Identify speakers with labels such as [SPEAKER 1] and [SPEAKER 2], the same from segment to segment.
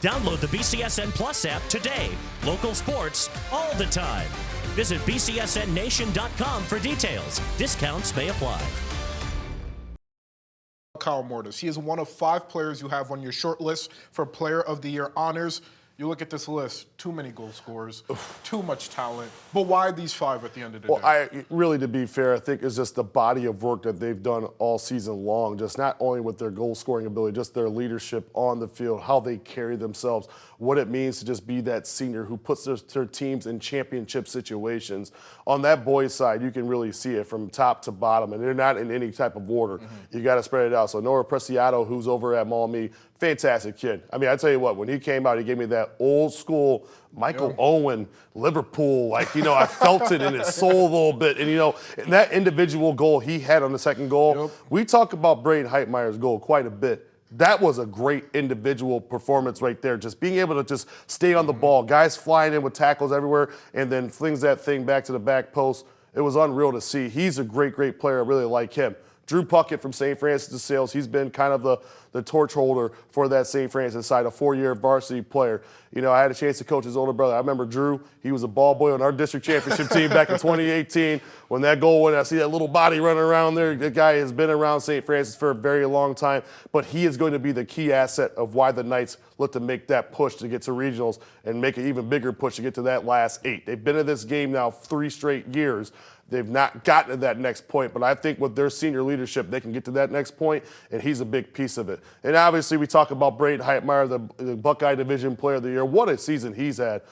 [SPEAKER 1] Download the BCSN Plus app today. Local sports all the time. Visit bcsnnation.com for details. Discounts may apply.
[SPEAKER 2] Kyle Mortis. He is one of 5 players you have on your short list for Player of the Year honors. You look at this list, too many goal scorers, too much talent. But why these 5 at the end of the day?
[SPEAKER 3] Well, really, to be fair, I think it's just the body of work that they've done all season long, just not only with their goal scoring ability, just their leadership on the field, how they carry themselves, what it means to just be that senior who puts their teams in championship situations. On that boys' side, you can really see it from top to bottom, and they're not in any type of order. You got to spread it out. So Noah Preciado, who's over at Maumee, fantastic kid. I mean, I tell you what, when he came out, he gave me that old school Michael Owen, Liverpool, like, I felt it in his soul a little bit. And, and that individual goal he had on the second goal, we talk about Braden Heitmeyer's goal quite a bit. That was a great individual performance right there. Just being able to just stay on the ball. Guys flying in with tackles everywhere and then flings that thing back to the back post. It was unreal to see. He's a great, great player. I really like him. Drew Puckett from St. Francis de Sales, he's been kind of the torch holder for that St. Francis side, a 4-year varsity player. I had a chance to coach his older brother. I remember Drew, he was a ball boy on our district championship team back in 2018. When that goal went, I see that little body running around there. The guy has been around St. Francis for a very long time, but he is going to be the key asset of why the Knights look to make that push to get to regionals and make an even bigger push to get to that last 8. They've been in this game now 3 straight years. They've not gotten to that next point, but I think with their senior leadership, they can get to that next point, and he's a big piece of it. And obviously, we talk about Braden Heitmeyer, the Buckeye Division Player of the Year. What a season he's had.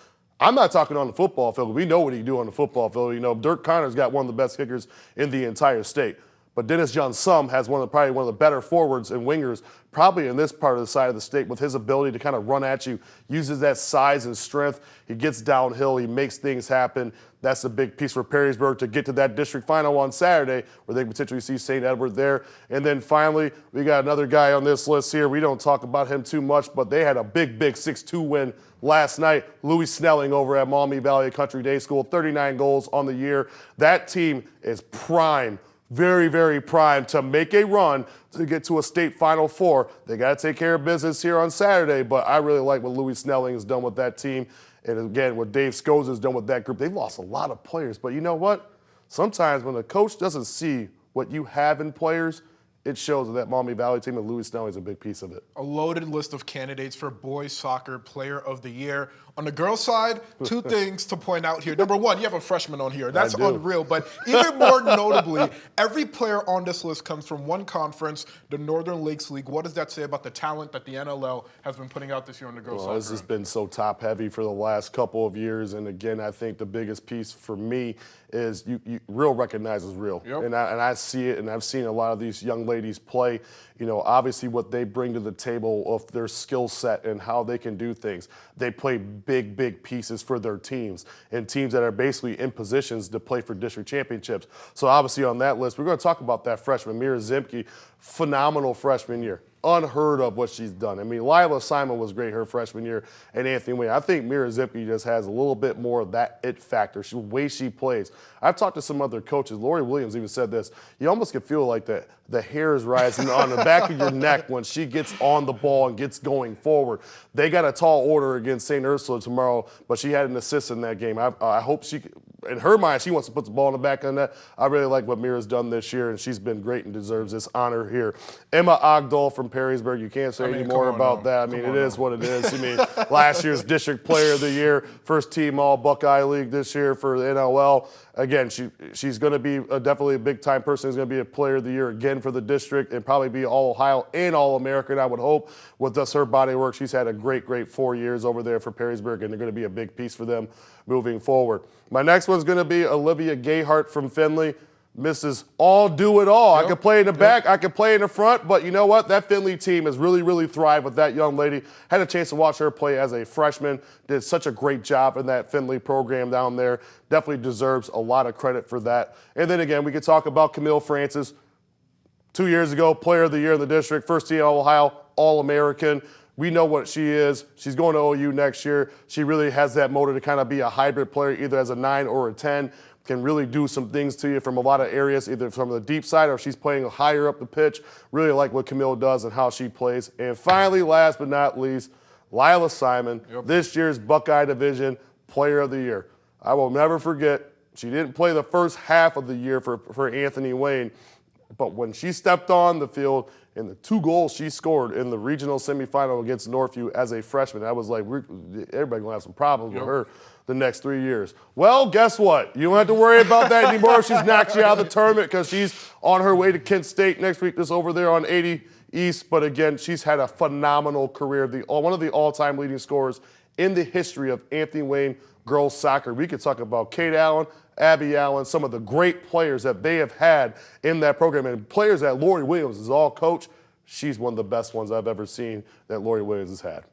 [SPEAKER 3] I'm not talking on the football field. We know what he can do on the football field. Dirk Connor's got one of the best kickers in the entire state. But Dennis John-Sum has probably one of the better forwards and wingers probably in this part of the side of the state with his ability to kind of run at you, uses that size and strength. He gets downhill. He makes things happen. That's a big piece for Perrysburg to get to that district final on Saturday where they potentially see St. Edward there. And then finally, we got another guy on this list here. We don't talk about him too much, but they had a big 6-2 win last night. Louis Snelling over at Maumee Valley Country Day School, 39 goals on the year. That team is prime. Very, very prime to make a run to get to a state Final Four. They got to take care of business here on Saturday, but I really like what Louis Snelling has done with that team. And again, what Dave Scholes has done with that group. They've lost a lot of players, but you know what? Sometimes when a coach doesn't see what you have in players, it shows that Maumee Valley team and Louis Snelling is a big piece of it.
[SPEAKER 2] A loaded list of candidates for boys soccer player of the year. On the girls' side, 2 things to point out here. Number 1, you have a freshman on here. That's unreal. But even more notably, every player on this list comes from one conference, the Northern Lakes League. What does that say about the talent that the NLL has been putting out this year on the girls' side?
[SPEAKER 3] This has been so top-heavy for the last couple of years. And again, I think the biggest piece for me is real recognizes real. And I see it, and I've seen a lot of these young ladies play. Obviously what they bring to the table of their skill set and how they can do things. They play big pieces for their teams and teams that are basically in positions to play for district championships. So obviously on that list, we're going to talk about that freshman, Mira Zimke, phenomenal freshman year. Unheard of what she's done. I mean, Lila Simon was great her freshman year, and Anthony Wayne. I think Mira Zipke just has a little bit more of that it factor, the way she plays. I've talked to some other coaches. Lori Williams even said this. You almost can feel like the hair is rising on the back of your neck when she gets on the ball and gets going forward. They got a tall order against St. Ursula tomorrow, but she had an assist in that game. I hope she, in her mind, she wants to put the ball in the back of the net. I really like what Mira's done this year, and she's been great and deserves this honor here. Emma Ogdahl from Perrysburg, you can't say any more about that. I mean, it is what it is. I mean, last year's District Player of the Year, first team All Buckeye League this year for the NLL. Again, she's going to be definitely a big-time person. She's going to be a Player of the Year again for the district and probably be All-Ohio and All-American, I would hope. With just her body work, she's had a great 4 years over there for Perrysburg, and they're going to be a big piece for them moving forward. My next one's going to be Olivia Gayhart from Findlay. Mrs. All do it all. I could play in the back, I could play in the front, but you know what? That Findlay team has really thrived with that young lady. Had a chance to watch her play as a freshman. Did such a great job in that Findlay program down there. Definitely deserves a lot of credit for that. And then again, we could talk about Camille Francis. 2 years ago, Player of the Year in the district, first team Ohio, All-American. We know what she is. She's going to OU next year. She really has that motor to kind of be a hybrid player, either as a 9 or a 10. Can really do some things to you from a lot of areas, either from the deep side or if she's playing higher up the pitch. Really like what Camille does and how she plays. And finally, last but not least, Lila Simon, this year's Buckeye Division Player of the Year. I will never forget, she didn't play the first half of the year for Anthony Wayne, but when she stepped on the field and the 2 goals she scored in the regional semifinal against Northview as a freshman, I was like, everybody gonna have some problems with her the next 3 years. Well, guess what? You don't have to worry about that anymore. She's knocked you out of the tournament because she's on her way to Kent State next week, just over there on 80 East. But again, she's had a phenomenal career, one of the all-time leading scorers in the history of Anthony Wayne girls soccer. We could talk about Kate Allen, Abby Allen, some of the great players that they have had in that program, and players that Lori Williams is all coach. She's one of the best ones I've ever seen that Lori Williams has had.